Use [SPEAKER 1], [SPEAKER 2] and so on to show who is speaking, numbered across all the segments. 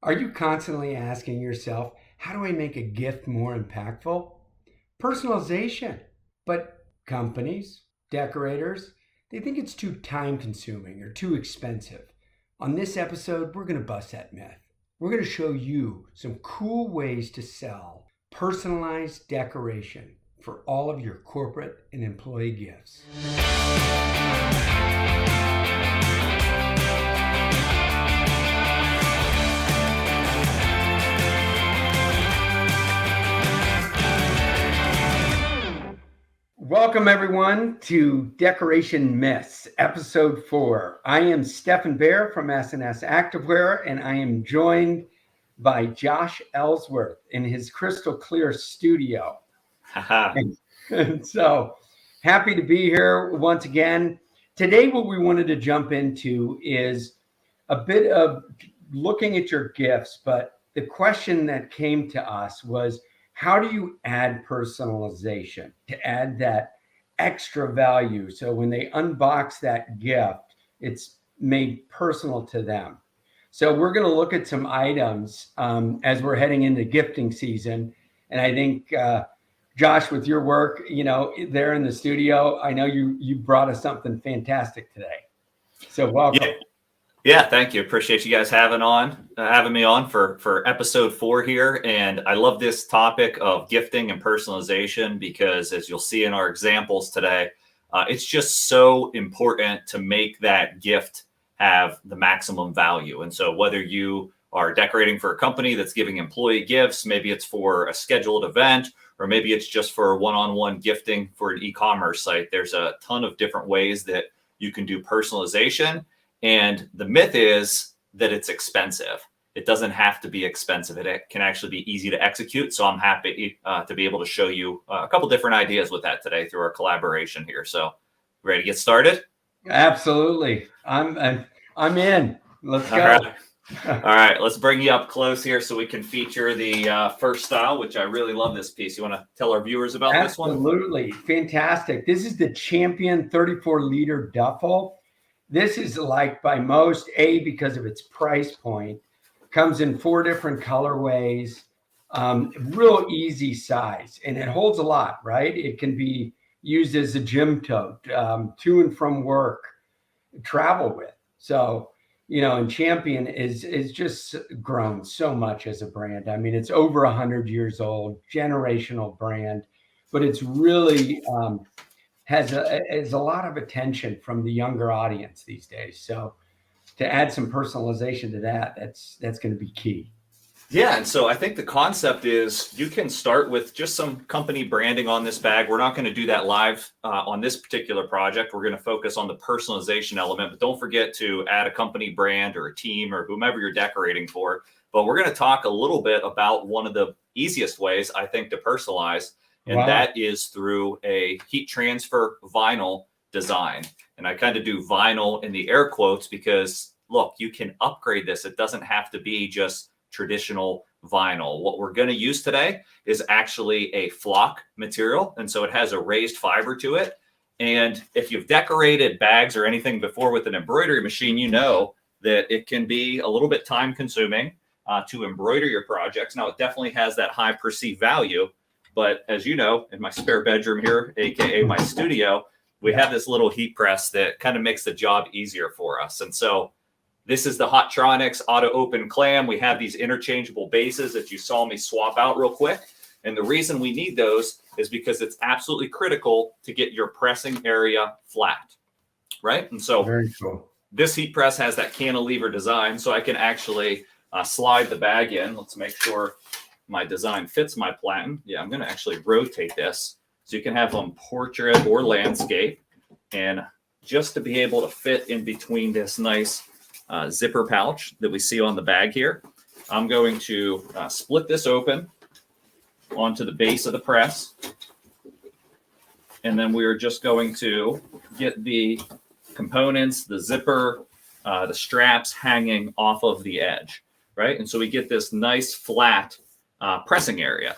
[SPEAKER 1] Are you constantly asking yourself, how do I make a gift more impactful? Personalization. But companies, decorators, they think it's too time consuming or too expensive. On this episode, we're going to bust that myth. We're going to show you some cool ways to sell personalized decoration for all of your corporate and employee gifts. Welcome, everyone, to Decoration Myths, Episode 4. I am Stephen Bear from S&S Activewear, and I am joined by Josh Ellsworth in his crystal clear studio. and so, happy to be here once again. Today, what we wanted to jump into is a bit of looking at your gifts, but the question that came to us was, how do you add personalization to add that extra value? So when they unbox that gift, it's made personal to them. So we're going to look at some items as we're heading into gifting season. And I think, Josh, with your work, there in the studio, I know you brought us something fantastic today. So welcome.
[SPEAKER 2] Yeah, thank you. Appreciate you guys having me on for episode 4 here. And I love this topic of gifting and personalization because, as you'll see in our examples today, it's just so important to make that gift have the maximum value. And so whether you are decorating for a company that's giving employee gifts, maybe it's for a scheduled event, or maybe it's just for one-on-one gifting for an e-commerce site, there's a ton of different ways that you can do personalization. And the myth is that it's expensive. It doesn't have to be expensive. It can actually be easy to execute. So I'm happy to be able to show you a couple different ideas with that today through our collaboration here. So ready to get started?
[SPEAKER 1] Absolutely. I'm in. Let's go.
[SPEAKER 2] All right. Let's bring you up close here so we can feature the first style, which I really love this piece. You want to tell our viewers about this one?
[SPEAKER 1] Absolutely. Fantastic. This is the Champion 34-liter duffel. This is liked by most, because of its price point. Comes in 4 different colorways, real easy size, and it holds a lot, right? It can be used as a gym tote, to and from work, travel with. So, and Champion is just grown so much as a brand. I mean, it's over 100 years old, generational brand, but it's really has a lot of attention from the younger audience these days. So to add some personalization to that's going to be key.
[SPEAKER 2] Yeah, and so I think the concept is you can start with just some company branding on this bag. We're not going to do that live on this particular project. We're going to focus on the personalization element, but don't forget to add a company brand or a team or whomever you're decorating for. But we're going to talk a little bit about one of the easiest ways, I think, to personalize. And that is through a heat transfer vinyl design. And I kind of do vinyl in the air quotes because, look, you can upgrade this. It doesn't have to be just traditional vinyl. What we're going to use today is actually a flock material. And so it has a raised fiber to it. And if you've decorated bags or anything before with an embroidery machine, you know that it can be a little bit time consuming to embroider your projects. Now, it definitely has that high perceived value. But as you know, in my spare bedroom here, aka my studio, we have this little heat press that kind of makes the job easier for us. And so this is the Hottronics auto open clam. We have these interchangeable bases that you saw me swap out real quick. And the reason we need those is because it's absolutely critical to get your pressing area flat, right? And so
[SPEAKER 1] very cool.
[SPEAKER 2] This heat press has that cantilever design, so I can actually slide the bag in. Let's make sure my design fits my platen. Yeah, I'm going to actually rotate this so you can have them portrait or landscape. And just to be able to fit in between this nice zipper pouch that we see on the bag here, I'm going to split this open onto the base of the press. And then we're just going to get the components, the zipper, the straps hanging off of the edge, right? And so we get this nice flat pressing area.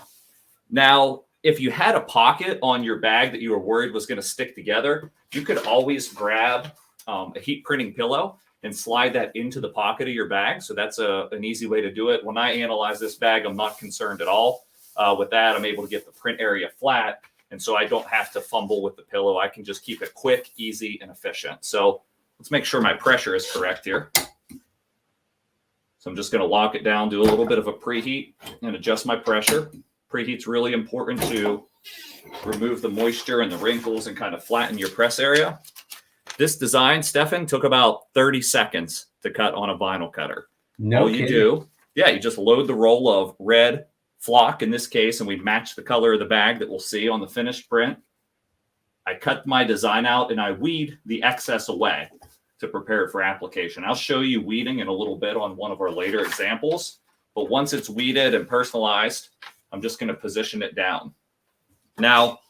[SPEAKER 2] Now, if you had a pocket on your bag that you were worried was going to stick together, you could always grab a heat printing pillow and slide that into the pocket of your bag. So that's an easy way to do it. When I analyze this bag, I'm not concerned at all with that. I'm able to get the print area flat. And so I don't have to fumble with the pillow. I can just keep it quick, easy, and efficient. So let's make sure my pressure is correct here. So I'm just going to lock it down, do a little bit of a preheat, and adjust my pressure. Preheat's really important to remove the moisture and the wrinkles and kind of flatten your press area. This design, Stefan, took about 30 seconds to cut on a vinyl cutter.
[SPEAKER 1] No
[SPEAKER 2] All
[SPEAKER 1] kidding.
[SPEAKER 2] you do, you just load the roll of red flock in this case, and we match the color of the bag that we'll see on the finished print. I cut my design out and I weed the excess away to prepare it for application. I'll show you weeding in a little bit on one of our later examples, but once it's weeded and personalized, I'm just going to position it down. Now,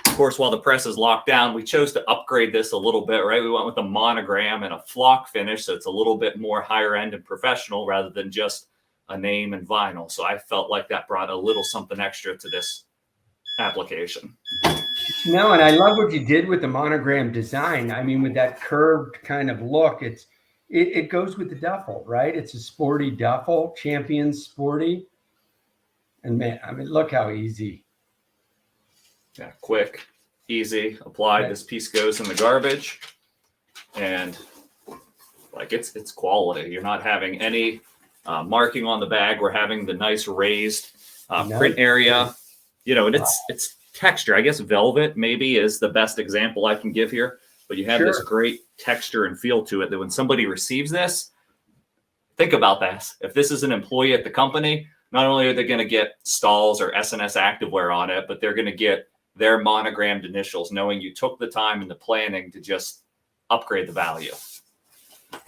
[SPEAKER 2] of course, while the press is locked down, we chose to upgrade this a little bit, right? We went with a monogram and a flock finish, so it's a little bit more higher end and professional rather than just a name and vinyl. So I felt like that brought a little something extra to this application.
[SPEAKER 1] No, and I love what you did with the monogram design. I mean, with that curved kind of look, it goes with the duffel, right? It's a sporty duffel, Champion sporty. And man, I mean, look how easy.
[SPEAKER 2] Yeah, quick, easy, applied. This piece goes in the garbage, and like it's quality. You're not having any marking on the bag. We're having the nice raised print area, you know, and it's texture. I guess velvet maybe is the best example I can give here, but you have this great texture and feel to it that when somebody receives this, think about this. If this is an employee at the company, not only are they going to get STAHLS or SNS Activewear on it, but they're going to get their monogrammed initials, knowing you took the time and the planning to just upgrade the value.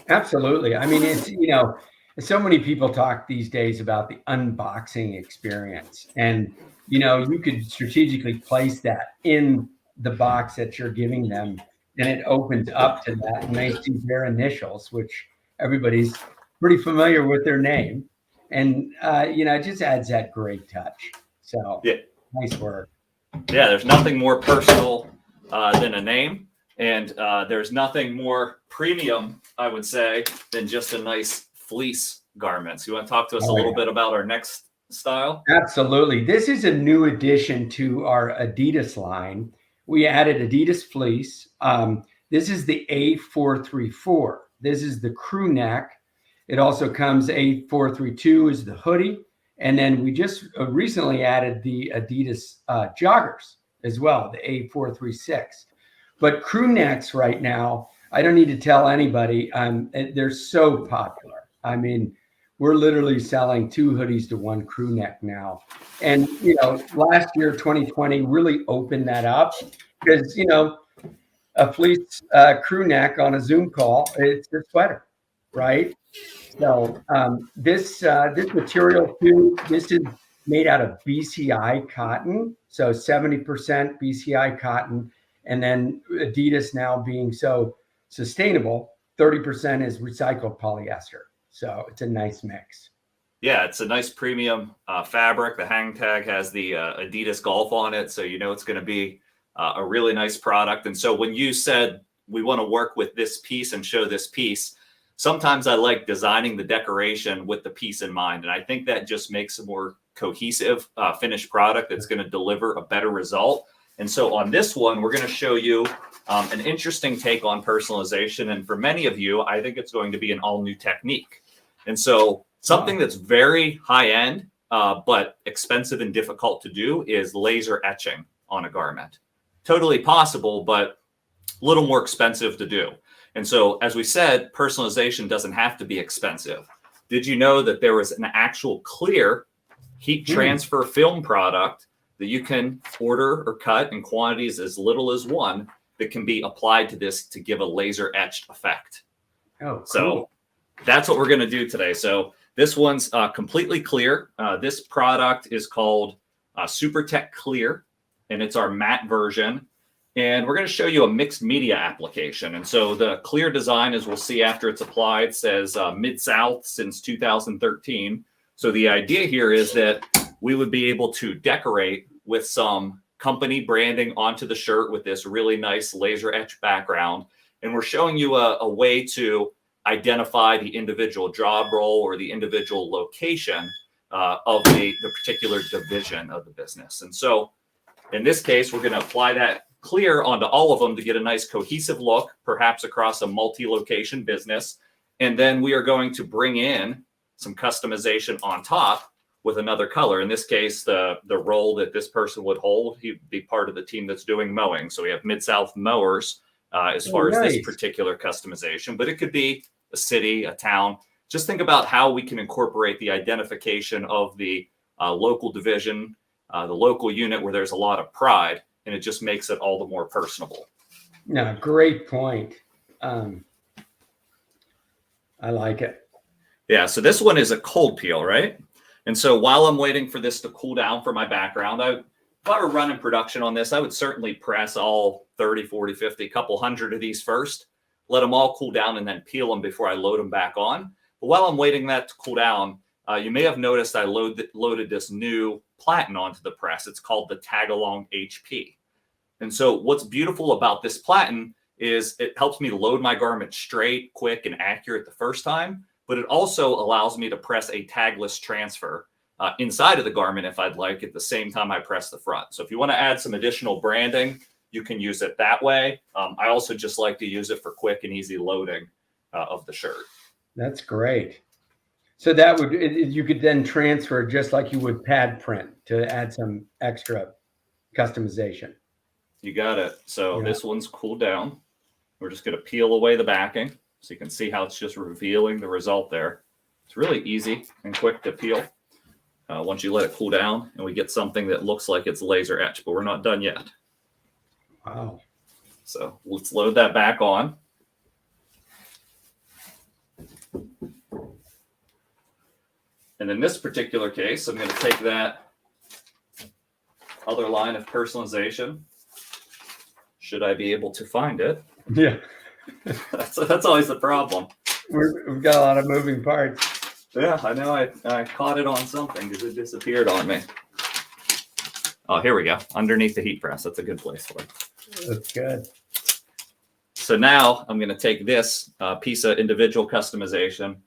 [SPEAKER 1] Absolutely. I mean, it's, you know, so many people talk these days about the unboxing experience, and, you know, you could strategically place that in the box that you're giving them, and it opens up to that, and they see their initials, which everybody's pretty familiar with their name. And, you know, it just adds that great touch. So
[SPEAKER 2] yeah,
[SPEAKER 1] nice work.
[SPEAKER 2] Yeah, there's nothing more personal than a name. And there's nothing more premium, I would say, than just a nice fleece garment. So you want to talk to us a little bit about our next style?
[SPEAKER 1] Absolutely. This is a new addition to our Adidas line. We added Adidas fleece. This is the A434. This is the crew neck. It also comes A432 is the hoodie. And then we just recently added the Adidas joggers as well, the A436. But crew necks right now, I don't need to tell anybody, they're so popular. I mean, we're literally selling 2 hoodies to 1 crew neck now. And, you know, last year, 2020, really opened that up because, you know, a fleece crew neck on a Zoom call, it's a sweater, right? So this material too, this is made out of BCI cotton, so 70% BCI cotton, and then Adidas now being so sustainable, 30% is recycled polyester. So it's a nice mix.
[SPEAKER 2] Yeah, it's a nice premium fabric. The hang tag has the Adidas Golf on it, so you know it's going to be a really nice product. And so when you said we want to work with this piece and show this piece, sometimes I like designing the decoration with the piece in mind. And I think that just makes a more cohesive finished product that's going to deliver a better result. And so on this one, we're going to show you an interesting take on personalization. And for many of you, I think it's going to be an all new technique. And so something that's very high end, but expensive and difficult to do is laser etching on a garment. Totally possible, but a little more expensive to do. And so, as we said, personalization doesn't have to be expensive. Did you know that there was an actual clear heat transfer film product that you can order or cut in quantities as little as 1 that can be applied to this to give a laser etched effect?
[SPEAKER 1] Oh, cool.
[SPEAKER 2] So that's what we're going to do today. So this one's completely clear. This product is called Super Tech Clear, and it's our matte version. And we're going to show you a mixed media application. And so the clear design, as we'll see after it's applied, says Mid-South since 2013. So the idea here is that we would be able to decorate with some company branding onto the shirt with this really nice laser etched background. And we're showing you a way to identify the individual job role or the individual location of the particular division of the business. And so in this case, we're going to apply that clear onto all of them to get a nice cohesive look, perhaps across a multi-location business. And then we are going to bring in some customization on top with another color. In this case, the role that this person would hold, he'd be part of the team that's doing mowing. So we have Mid-South Mowers as far as this particular customization, but it could be a city, a town. Just think about how we can incorporate the identification of the local division, the local unit where there's a lot of pride, and it just makes it all the more personable.
[SPEAKER 1] No, great point. I like it.
[SPEAKER 2] Yeah, so this one is a cold peel, right? And so while I'm waiting for this to cool down for my background, if I were running production on this, I would certainly press all 30, 40, 50, a couple hundred of these first, let them all cool down, and then peel them before I load them back on. But while I'm waiting that to cool down, you may have noticed I loaded this new platen onto the press. It's called the Tag-Along HP. And so what's beautiful about this platen is it helps me load my garment straight, quick, and accurate the first time, but it also allows me to press a tagless transfer inside of the garment if I'd like at the same time I press the front. So if you want to add some additional branding, you can use it that way. I also just like to use it for quick and easy loading of the shirt.
[SPEAKER 1] That's great. So that would, you could then transfer just like you would pad print to add some extra customization.
[SPEAKER 2] You got it. So this one's cooled down. We're just going to peel away the backing so you can see how it's just revealing the result there. It's really easy and quick to peel once you let it cool down, and we get something that looks like it's laser etched, but we're not done yet.
[SPEAKER 1] Wow.
[SPEAKER 2] So let's load that back on. And in this particular case, I'm going to take that other line of personalization. Should I be able to find it?
[SPEAKER 1] Yeah.
[SPEAKER 2] That's always the problem.
[SPEAKER 1] We've got a lot of moving parts.
[SPEAKER 2] Yeah, I know. I caught it on something because it disappeared on me. Oh, here we go. Underneath the heat press. That's a good place for it.
[SPEAKER 1] That's good.
[SPEAKER 2] So now I'm going to take this piece of individual customization.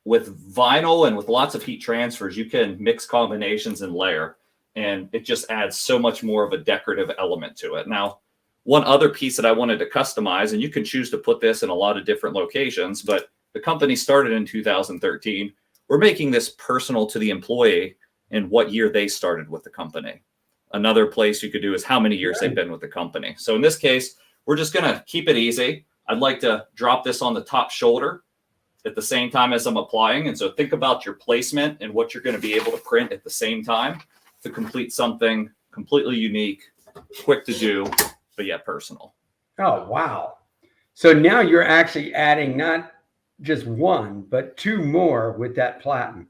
[SPEAKER 2] With vinyl and with lots of heat transfers, you can mix combinations and layer, and it just adds so much more of a decorative element to it. Now, one other piece that I wanted to customize, and you can choose to put this in a lot of different locations, but the company started in 2013. We're making this personal to the employee and what year they started with the company. Another place you could do is how many years they've been with the company. So in this case, we're just going to keep it easy. I'd like to drop this on the top shoulder at the same time as I'm applying. And so think about your placement and what you're going to be able to print at the same time to complete something completely unique, quick to do, but yet personal.
[SPEAKER 1] Oh, wow. So now you're actually adding not just one, but two more with that platen.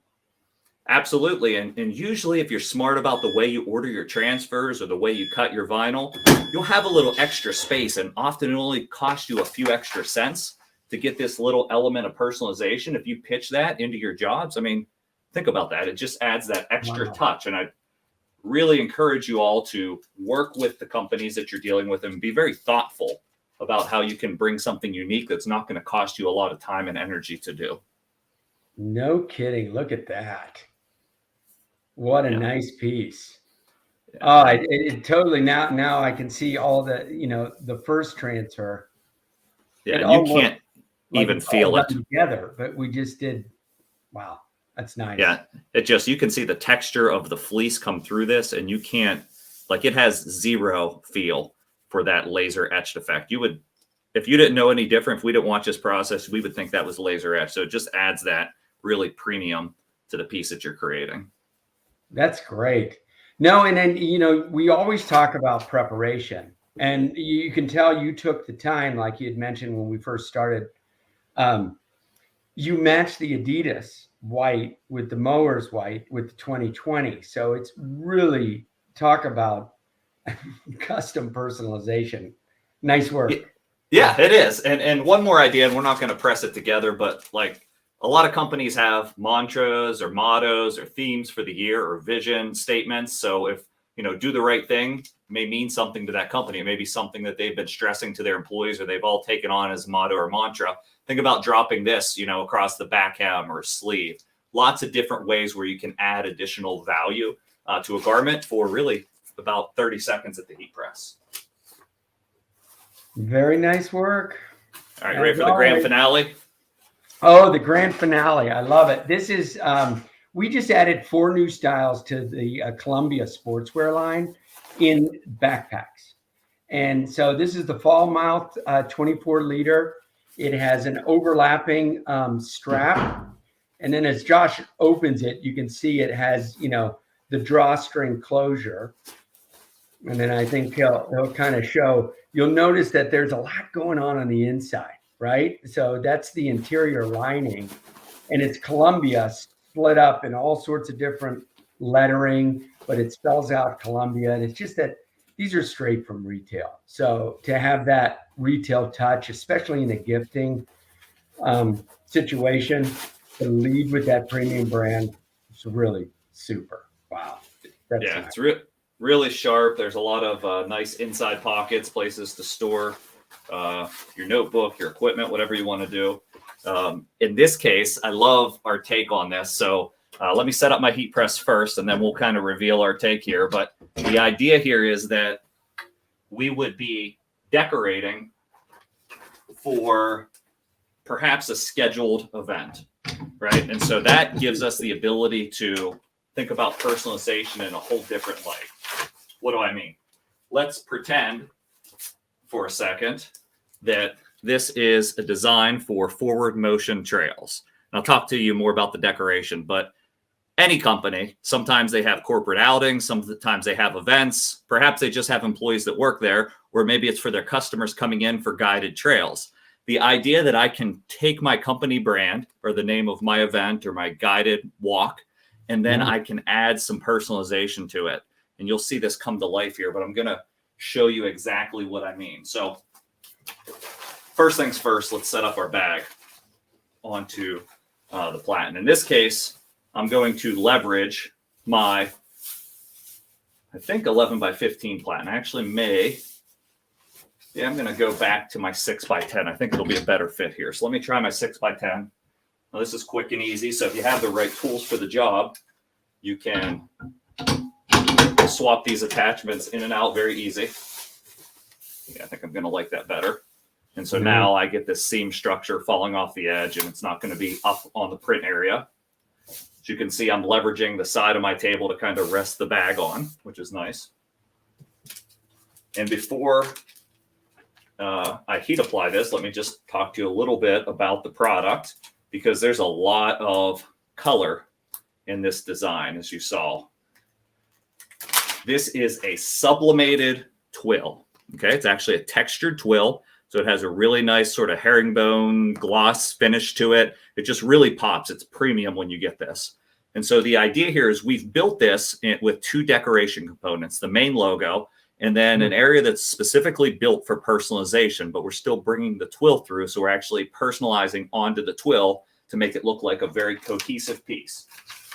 [SPEAKER 2] Absolutely. And usually if you're smart about the way you order your transfers or the way you cut your vinyl, you'll have a little extra space, and often it only costs you a few extra cents to get this little element of personalization. If you pitch that into your jobs, I mean, think about that. It just adds that extra touch. And I really encourage you all to work with the companies that you're dealing with and be very thoughtful about how you can bring something unique that's not going to cost you a lot of time and energy to do.
[SPEAKER 1] No kidding. Look at that. What a nice piece.
[SPEAKER 2] Yeah.
[SPEAKER 1] Oh, it totally, now I can see all the, the first transfer.
[SPEAKER 2] Yeah, and you can't even feel it
[SPEAKER 1] together, but we just did. Wow, that's nice.
[SPEAKER 2] Yeah, you can see the texture of the fleece come through this, and you can't, it has zero feel for that laser etched effect. You would, if you didn't know any different, if we didn't watch this process, we would think that was laser etched. So it just adds that really premium to the piece that you're creating.
[SPEAKER 1] That's great. No, and then, we always talk about preparation, and you can tell you took the time, like you had mentioned when we first started. You matched the Adidas white with the Mowers white with the 2020. So it's really, talk about custom personalization. Nice work.
[SPEAKER 2] Yeah, it is. And one more idea, and we're not going to press it together, but a lot of companies have mantras or mottos or themes for the year or vision statements. So if do the right thing may mean something to that company. It may be something that they've been stressing to their employees or they've all taken on as motto or mantra. Think about dropping this, across the back hem or sleeve. Lots of different ways where you can add additional value to a garment for really about 30 seconds at the heat press.
[SPEAKER 1] Very nice work.
[SPEAKER 2] All right, ready for the grand finale?
[SPEAKER 1] Oh, the grand finale. I love it. This is, we just added 4 new styles to the Columbia sportswear line in backpacks. And so this is the fall mouth 24 liter. It has an overlapping strap. And then as Josh opens it, you can see it has, the drawstring closure. And then I think he'll kind of show, you'll notice that there's a lot going on the inside, right? So that's the interior lining. And it's Columbia split up in all sorts of different lettering, but it spells out Columbia. And it's just that these are straight from retail. So to have that retail touch, especially in a gifting situation, to lead with that premium brand, it's really super. Wow. That's
[SPEAKER 2] nice. It's really sharp. There's a lot of nice inside pockets, places to store your notebook, your equipment, whatever you want to do. In this case, I love our take on this. So let me set up my heat press first, and then we'll kind of reveal our take here. But the idea here is that we would be decorating for perhaps a scheduled event, right? And so that gives us the ability to think about personalization in a whole different light. What do I mean? Let's pretend for a second that this is a design for forward motion trails. And I'll talk to you more about the decoration, but any company, sometimes they have corporate outings, sometimes they have events, perhaps they just have employees that work there, or maybe it's for their customers coming in for guided trails. The idea that I can take my company brand or the name of my event or my guided walk, and then I can add some personalization to it. And you'll see this come to life here, but I'm going to show you exactly what I mean. So first things first, let's set up our bag onto the platen. In this case, I'm going to leverage my, I think 11 by 15 platen. I actually I'm going to go back to my 6 by 10. I think it'll be a better fit here. So let me try my 6 by 10. Now this is quick and easy. So if you have the right tools for the job, you can swap these attachments in and out very easy. Yeah, I think I'm going to like that better. And so now I get this seam structure falling off the edge, and it's not going to be up on the print area. As you can see, I'm leveraging the side of my table to kind of rest the bag on, which is nice. And before I heat apply this, let me just talk to you a little bit about the product, because there's a lot of color in this design, as you saw. This is a sublimated twill. Okay, it's actually a textured twill. So it has a really nice sort of herringbone gloss finish to it. It just really pops. It's premium when you get this. And so the idea here is we've built this with 2 decoration components, the main logo, and then an area that's specifically built for personalization, but we're still bringing the twill through. So we're actually personalizing onto the twill to make it look like a very cohesive piece.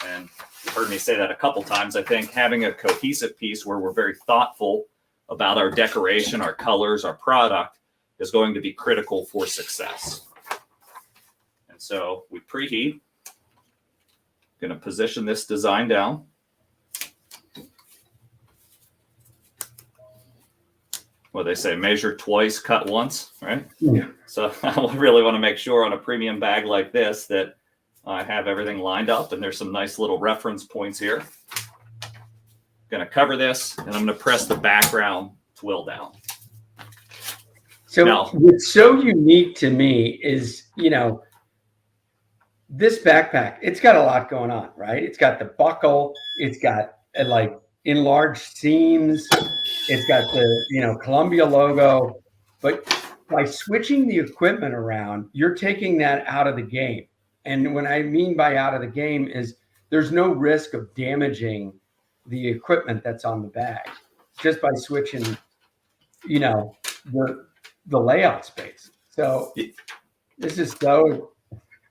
[SPEAKER 2] And you've heard me say that a couple times. I think having a cohesive piece where we're very thoughtful about our decoration, our colors, our product is going to be critical for success. And so we preheat. Going to position this design down. Well, they say measure twice, cut once, right? Yeah. So I really want to make sure on a premium bag like this that I have everything lined up, and there's some nice little reference points here. Going to cover this, and I'm going to press the background twill down.
[SPEAKER 1] So
[SPEAKER 2] now,
[SPEAKER 1] what's so unique to me is, this backpack, it's got a lot going on, right? It's got the buckle, it's got like enlarged seams, it's got the, Columbia logo, but by switching the equipment around, you're taking that out of the game. And what I mean by out of the game is there's no risk of damaging the equipment that's on the bag just by switching, the layout space. So this is so,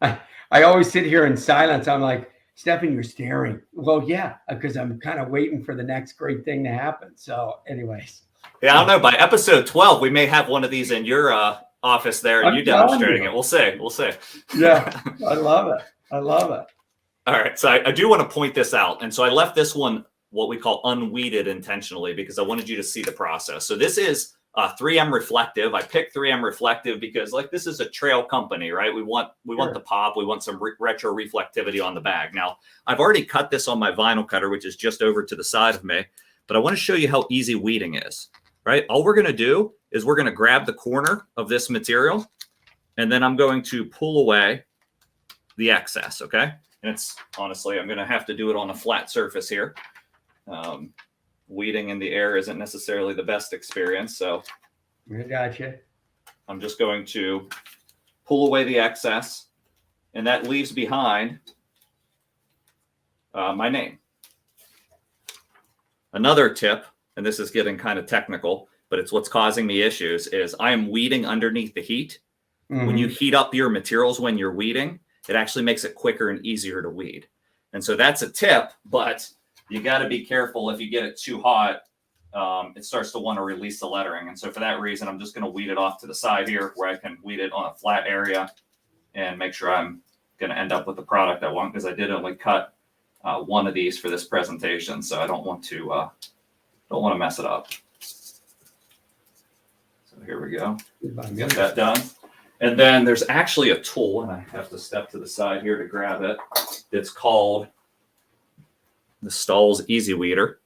[SPEAKER 1] I always sit here in silence. I'm like, Stefan, you're staring. Well, yeah, because I'm kind of waiting for the next great thing to happen. So, anyways.
[SPEAKER 2] Yeah, I don't know. By episode 12, we may have one of these in your office there, and
[SPEAKER 1] I'm
[SPEAKER 2] you demonstrating
[SPEAKER 1] telling you.
[SPEAKER 2] it. We'll see. We'll see.
[SPEAKER 1] Yeah, I love it. I love it.
[SPEAKER 2] All right. So I do want to point this out. And so I left this one what we call unweeded intentionally because I wanted you to see the process. So this is 3M reflective. I picked 3M reflective because like this is a trail company, right? We want the pop. We want some retro reflectivity on the bag. Now, I've already cut this on my vinyl cutter, which is just over to the side of me. But I want to show you how easy weeding is, right? All we're going to do is we're going to grab the corner of this material, and then I'm going to pull away the excess, okay? And it's honestly, I'm going to have to do it on a flat surface here. Weeding in the air isn't necessarily the best experience. So
[SPEAKER 1] I gotcha.
[SPEAKER 2] I'm just going to pull away the excess, and that leaves behind my name. Another tip, and this is getting kind of technical, but it's what's causing me issues, is I am weeding underneath the heat. Mm-hmm. When you heat up your materials when you're weeding, it actually makes it quicker and easier to weed. And so that's a tip, but you got to be careful. If you get it too hot, it starts to want to release the lettering. And so for that reason, I'm just going to weed it off to the side here where I can weed it on a flat area and make sure I'm going to end up with the product I want, because I did only cut one of these for this presentation. So I don't want to mess it up. So here we go. Get that done. And then there's actually a tool, and I have to step to the side here to grab it. It's called the STAHLS Easy Weeder.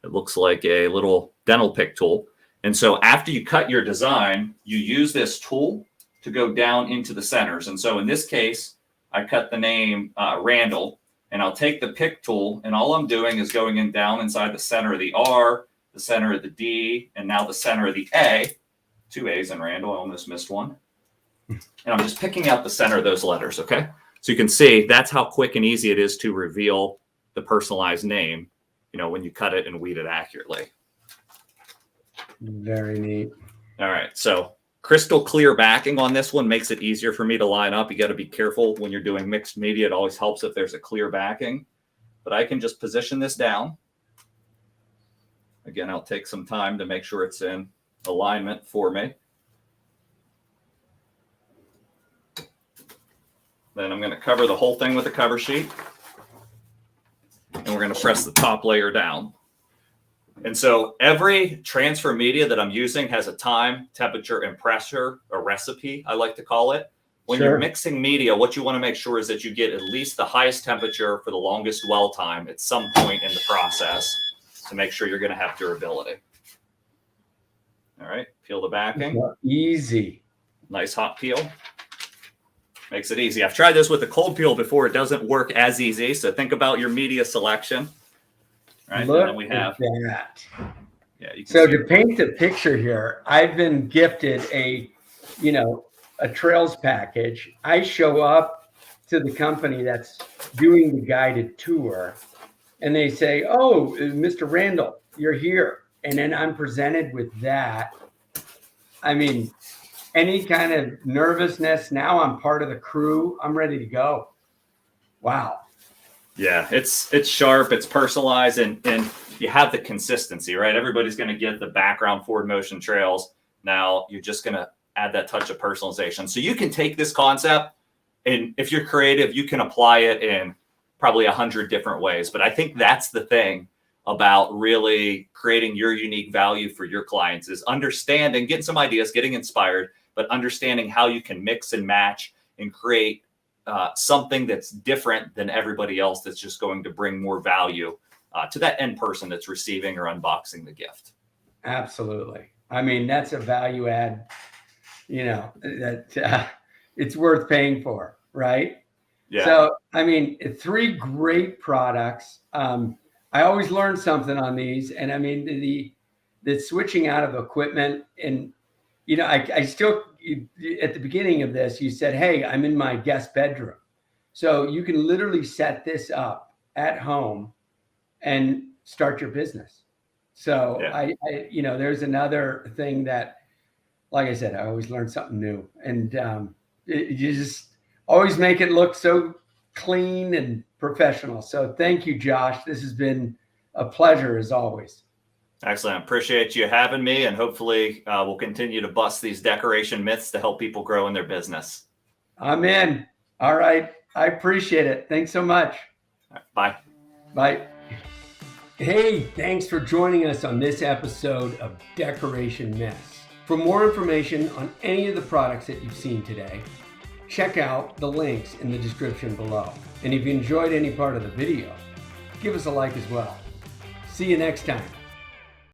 [SPEAKER 2] It looks like a little dental pick tool. And so after you cut your design, you use this tool to go down into the centers. And so in this case, I cut the name Randall, and I'll take the pick tool, and all I'm doing is going in down inside the center of the R, the center of the D, and now the center of the A. 2 A's in Randall. I almost missed one. And I'm just picking out the center of those letters, okay? So you can see that's how quick and easy it is to reveal the personalized name, when you cut it and weed it accurately.
[SPEAKER 1] Very neat.
[SPEAKER 2] All right, so crystal clear backing on this one makes it easier for me to line up. You got to be careful when you're doing mixed media. It always helps if there's a clear backing. But I can just position this down. Again, I'll take some time to make sure it's in alignment for me. Then I'm going to cover the whole thing with a cover sheet. And we're going to press the top layer down. And so every transfer media that I'm using has a time, temperature, and pressure, a recipe, I like to call it. When you're mixing media, what you want to make sure is that you get at least the highest temperature for the longest dwell time at some point in the process to make sure you're going to have durability. All right, peel the backing.
[SPEAKER 1] Easy.
[SPEAKER 2] Nice hot peel. Makes it easy. I've tried this with a cold peel before. It doesn't work as easy. So think about your media selection. Right.
[SPEAKER 1] Look
[SPEAKER 2] and then we have
[SPEAKER 1] that.
[SPEAKER 2] Yeah. You can
[SPEAKER 1] so
[SPEAKER 2] see
[SPEAKER 1] to paint the picture here, I've been gifted a trails package. I show up to the company that's doing the guided tour, and they say, "Oh, Mr. Randall, you're here," and then I'm presented with that. I mean, any kind of nervousness, now I'm part of the crew. I'm ready to go. Wow.
[SPEAKER 2] Yeah, it's sharp, it's personalized, and you have the consistency, right? Everybody's going to get the background forward motion trails. Now you're just going to add that touch of personalization. So you can take this concept, and if you're creative, you can apply it in probably 100 different ways. But I think that's the thing about really creating your unique value for your clients is understanding, getting some ideas, getting inspired, but understanding how you can mix and match and create something that's different than everybody else, that's just going to bring more value to that end person that's receiving or unboxing the gift.
[SPEAKER 1] Absolutely. I mean, that's a value add, that it's worth paying for, right?
[SPEAKER 2] Yeah.
[SPEAKER 1] So, I mean, 3 great products. I always learn something on these. And I mean, the switching out of equipment, and I still, at the beginning of this, you said, "Hey, I'm in my guest bedroom." So you can literally set this up at home and start your business. So yeah. There's another thing that, like I said, I always learn something new, and you just always make it look so clean and professional. So thank you, Josh. This has been a pleasure as always.
[SPEAKER 2] Excellent. Appreciate you having me, and hopefully we'll continue to bust these decoration myths to help people grow in their business.
[SPEAKER 1] I'm in. All right. I appreciate it. Thanks so much.
[SPEAKER 2] Bye.
[SPEAKER 1] Bye. Hey, thanks for joining us on this episode of Decoration Myths. For more information on any of the products that you've seen today, check out the links in the description below. And if you enjoyed any part of the video, give us a like as well. See you next time.